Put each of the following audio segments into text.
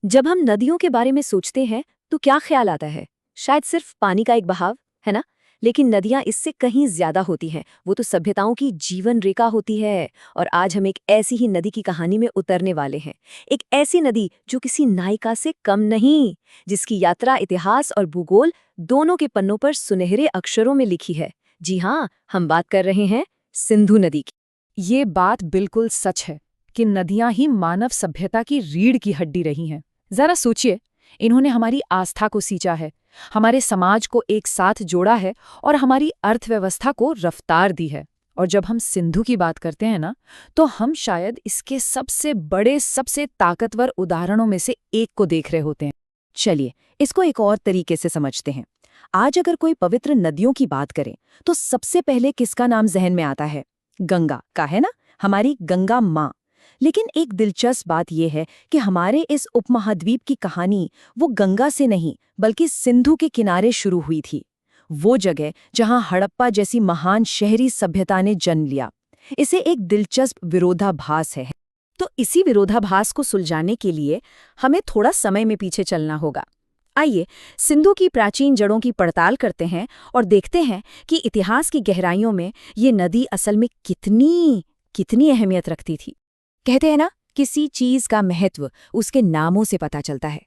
जब हम नदियों के बारे में सोचते हैं तो क्या ख्याल आता है? शायद सिर्फ पानी का एक बहाव, है ना? लेकिन नदियां इससे कहीं ज्यादा होती हैं। वो तो सभ्यताओं की जीवन रेखा होती है। और आज हम एक ऐसी ही नदी की कहानी में उतरने वाले हैं। एक ऐसी नदी जो किसी नायिका से कम नहीं, जिसकी यात्रा इतिहास और भूगोल दोनों के पन्नों पर सुनहरे अक्षरों में लिखी है। जी हाँ, हम बात कर रहे हैं सिंधु नदी की। ये बात बिल्कुल सच है कि नदियां ही मानव सभ्यता की रीढ़ की हड्डी रही हैं। जरा सोचिए, इन्होंने हमारी आस्था को सींचा है, हमारे समाज को एक साथ जोड़ा है और हमारी अर्थव्यवस्था को रफ्तार दी है। और जब हम सिंधु की बात करते हैं ना, तो हम शायद इसके सबसे बड़े, सबसे ताकतवर उदाहरणों में से एक को देख रहे होते हैं। चलिए, इसको एक और तरीके से समझते हैं। आज अगर कोई पवित्र नदियों की बात करें तो सबसे पहले किसका नाम जहन में आता है? गंगा का, है ना? हमारी गंगा माँ। लेकिन एक दिलचस्प बात यह है कि हमारे इस उपमहाद्वीप की कहानी वो गंगा से नहीं बल्कि सिंधु के किनारे शुरू हुई थी। वो जगह जहां हड़प्पा जैसी महान शहरी सभ्यता ने जन्म लिया। इसे एक दिलचस्प विरोधाभास है। तो इसी विरोधाभास को सुलझाने के लिए हमें थोड़ा समय में पीछे चलना होगा। आइए सिंधु की प्राचीन जड़ों की पड़ताल करते हैं और देखते हैं कि इतिहास की गहराइयों में ये नदी असल में कितनी कितनी अहमियत रखती थी। कहते हैं ना, किसी चीज का महत्व उसके नामों से पता चलता है।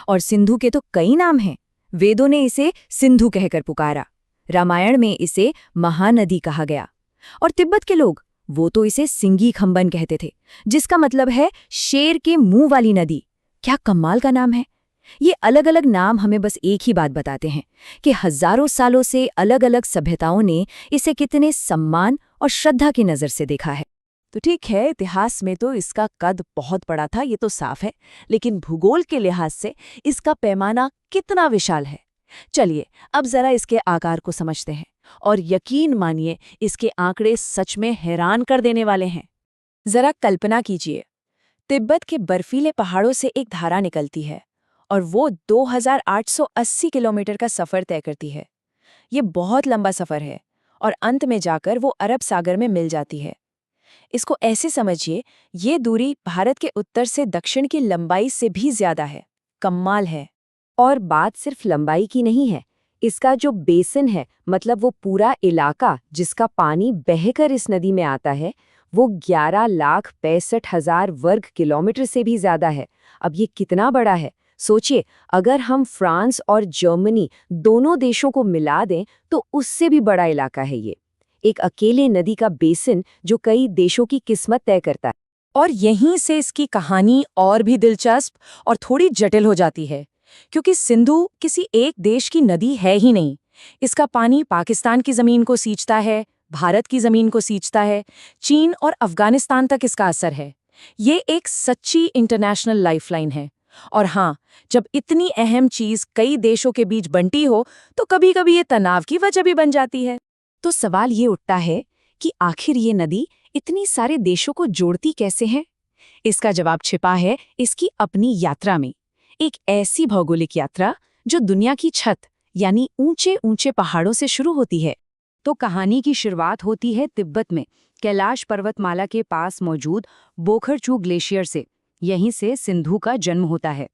और सिंधु के तो कई नाम हैं। वेदों ने इसे सिंधु कहकर पुकारा, रामायण में इसे महानदी कहा गया, और तिब्बत के लोग वो तो इसे सिंगी खंबन कहते थे, जिसका मतलब है शेर के मुंह वाली नदी। क्या कमाल का नाम है! ये अलग अलग नाम हमें बस एक ही बात बताते हैं कि हजारों सालों से अलग अलग सभ्यताओं ने इसे कितने सम्मान और श्रद्धा की नजर से देखा है। तो ठीक है, इतिहास में तो इसका कद बहुत बड़ा था, ये तो साफ है। लेकिन भूगोल के लिहाज से इसका पैमाना कितना विशाल है। चलिए अब जरा इसके आकार को समझते हैं, और यकीन मानिए इसके आंकड़े सच में हैरान कर देने वाले हैं। जरा कल्पना कीजिए, तिब्बत के बर्फीले पहाड़ों से एक धारा निकलती है और वो 2880 किलोमीटर का सफर तय करती है। ये बहुत लंबा सफर है और अंत में जाकर वो अरब सागर में मिल जाती है। इसको ऐसे समझिए, ये दूरी भारत के उत्तर से दक्षिण की लंबाई से भी ज्यादा है। कमाल है। और बात सिर्फ लंबाई की नहीं है, इसका जो बेसिन है, मतलब वो पूरा इलाका जिसका पानी बहकर इस नदी में आता है, वो 11,65,000 वर्ग किलोमीटर से भी ज्यादा है। अब ये कितना बड़ा है सोचिए। अगर हम फ्रांस और जर्मनी दोनों देशों को मिला दें तो उससे भी बड़ा इलाका है ये। एक अकेले नदी का बेसिन जो कई देशों की किस्मत तय करता है। और यहीं से इसकी कहानी और भी दिलचस्प और थोड़ी जटिल हो जाती है, क्योंकि सिंधु किसी एक देश की नदी है ही नहीं। इसका पानी पाकिस्तान की जमीन को सींचता है, भारत की जमीन को सींचता है, चीन और अफगानिस्तान तक इसका असर है। ये एक सच्ची इंटरनेशनल लाइफलाइन है। और हाँ, जब इतनी अहम चीज कई देशों के बीच बंटी हो तो कभी-कभी ये तनाव की वजह भी बन जाती है। तो सवाल ये उठता है कि आखिर ये नदी इतनी सारे देशों को जोड़ती कैसे है? इसका जवाब छिपा है इसकी अपनी यात्रा में। एक ऐसी भौगोलिक यात्रा जो दुनिया की छत यानी ऊंचे ऊंचे पहाड़ों से शुरू होती है। तो कहानी की शुरुआत होती है तिब्बत में, कैलाश पर्वतमाला के पास मौजूद बोखरचू ग्लेशियर से। यहीं से सिंधु का जन्म होता है।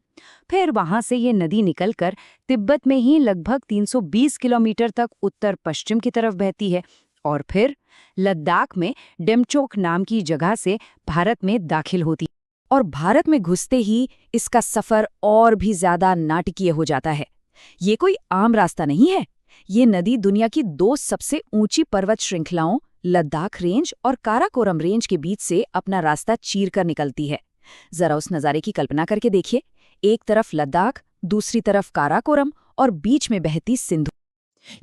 फिर वहां से ये नदी निकलकर तिब्बत में ही लगभग 320 किलोमीटर तक उत्तर पश्चिम की तरफ बहती है और फिर लद्दाख में डेमचोक नाम की जगह से भारत में दाखिल होती है। और भारत में घुसते ही इसका सफर और भी ज्यादा नाटकीय हो जाता है। ये कोई आम रास्ता नहीं है। ये नदी दुनिया की दो सबसे ऊंची पर्वत श्रृंखलाओं लद्दाख रेंज और काराकोरम रेंज के बीच से अपना रास्ता चीर कर निकलती है। जरा उस नज़ारे की कल्पना करके देखिए। एक तरफ लद्दाख, दूसरी तरफ काराकोरम और बीच में बहती सिंधु।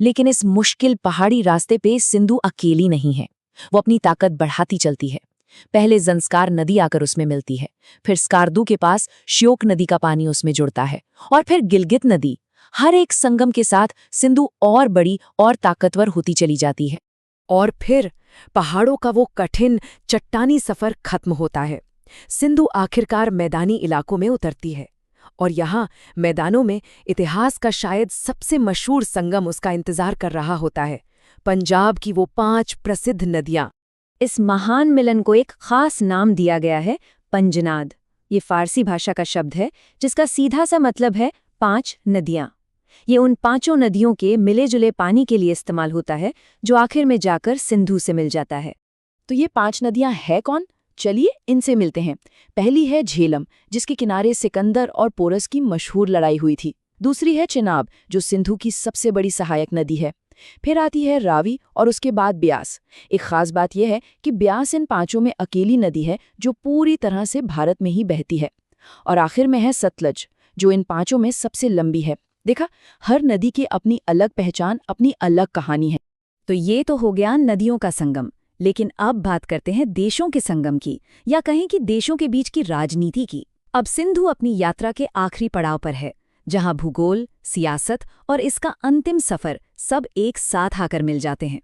लेकिन इस मुश्किल पहाड़ी रास्ते पे सिंधु अकेली नहीं है। वो अपनी ताकत बढ़ाती चलती है। पहले जंस्कार नदी आकर उसमें मिलती है, फिर स्कार्दू के पास श्योक नदी का पानी उसमें जुड़ता है, और फिर गिलगित नदी। हर एक संगम के साथ सिंधु और बड़ी और ताकतवर होती चली जाती है। और फिर पहाड़ों का वो कठिन चट्टानी सफर खत्म होता है। सिंधु आखिरकार मैदानी इलाकों में उतरती है, और यहाँ मैदानों में इतिहास का शायद सबसे मशहूर संगम उसका इंतजार कर रहा होता है, पंजाब की वो 5 प्रसिद्ध नदियाँ। इस महान मिलन को एक खास नाम दिया गया है, पंजनाद। ये फारसी भाषा का शब्द है जिसका सीधा सा मतलब है 5 नदियां। ये उन 5 नदियों के मिले-जुले पानी के लिए इस्तेमाल होता है जो आखिर में जाकर सिंधु से मिल जाता है। तो ये 5 नदियां है कौन? चलिए इनसे मिलते हैं। पहली है झेलम, जिसके किनारे सिकंदर और पोरस की मशहूर लड़ाई हुई थी। दूसरी है चिनाब, जो सिंधु की सबसे बड़ी सहायक नदी है। फिर आती है रावी और उसके बाद ब्यास। एक खास बात यह है कि ब्यास इन 5 में अकेली नदी है जो पूरी तरह से भारत में ही बहती है। और आखिर में है सतलज, जो इन 5 में सबसे लंबी है। देखा, हर नदी की अपनी अलग पहचान, अपनी अलग कहानी है। तो ये तो हो गया नदियों का संगम, लेकिन अब बात करते हैं देशों के संगम की, या कहें कि देशों के बीच की राजनीति की। अब सिंधु अपनी यात्रा के आखिरी पड़ाव पर है, जहां भूगोल, सियासत और इसका अंतिम सफर सब एक साथ आकर मिल जाते हैं।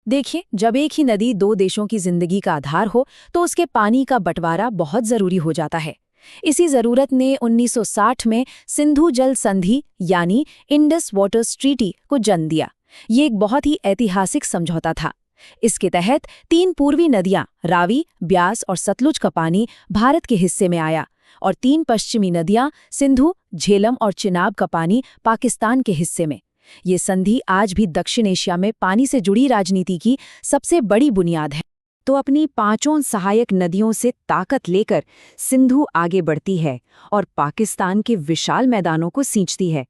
देखिए, जब एक ही नदी 2 देशों की जिंदगी का आधार हो तो उसके पानी का बंटवारा बहुत जरूरी हो जाता है। इसी जरूरत ने 1960 में सिंधु जल संधि यानी इंडस वाटर्स ट्रीटी को जन्म दिया। ये एक बहुत ही ऐतिहासिक समझौता था। इसके तहत 3 पूर्वी नदियां रावी, ब्यास और सतलुज का पानी भारत के हिस्से में आया और 3 पश्चिमी नदियां सिंधु, झेलम और चिनाब का पानी पाकिस्तान के हिस्से में। ये संधि आज भी दक्षिण एशिया में पानी से जुड़ी राजनीति की सबसे बड़ी बुनियाद है। तो अपनी 5 सहायक नदियों से ताकत लेकर सिंधु आगे बढ़ती है और पाकिस्तान के विशाल मैदानों को सींचती है।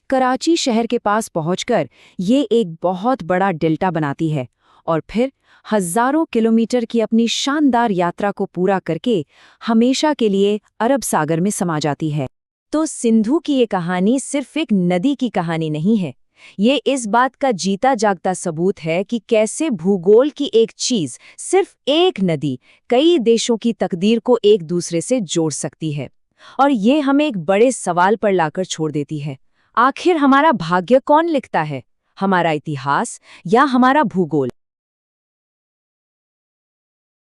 कराची शहर के पास पहुंचकर ये एक बहुत बड़ा डेल्टा बनाती है और फिर हजारों किलोमीटर की अपनी शानदार यात्रा को पूरा करके हमेशा के लिए अरब सागर में समा जाती है। तो सिंधु की ये कहानी सिर्फ एक नदी की कहानी नहीं है। ये इस बात का जीता जागता सबूत है कि कैसे भूगोल की एक चीज, सिर्फ एक नदी, कई देशों की तकदीर को एक दूसरे से जोड़ सकती है। और ये हमें एक बड़े सवाल पर लाकर छोड़ देती है। आखिर हमारा भाग्य कौन लिखता है, हमारा इतिहास या हमारा भूगोल?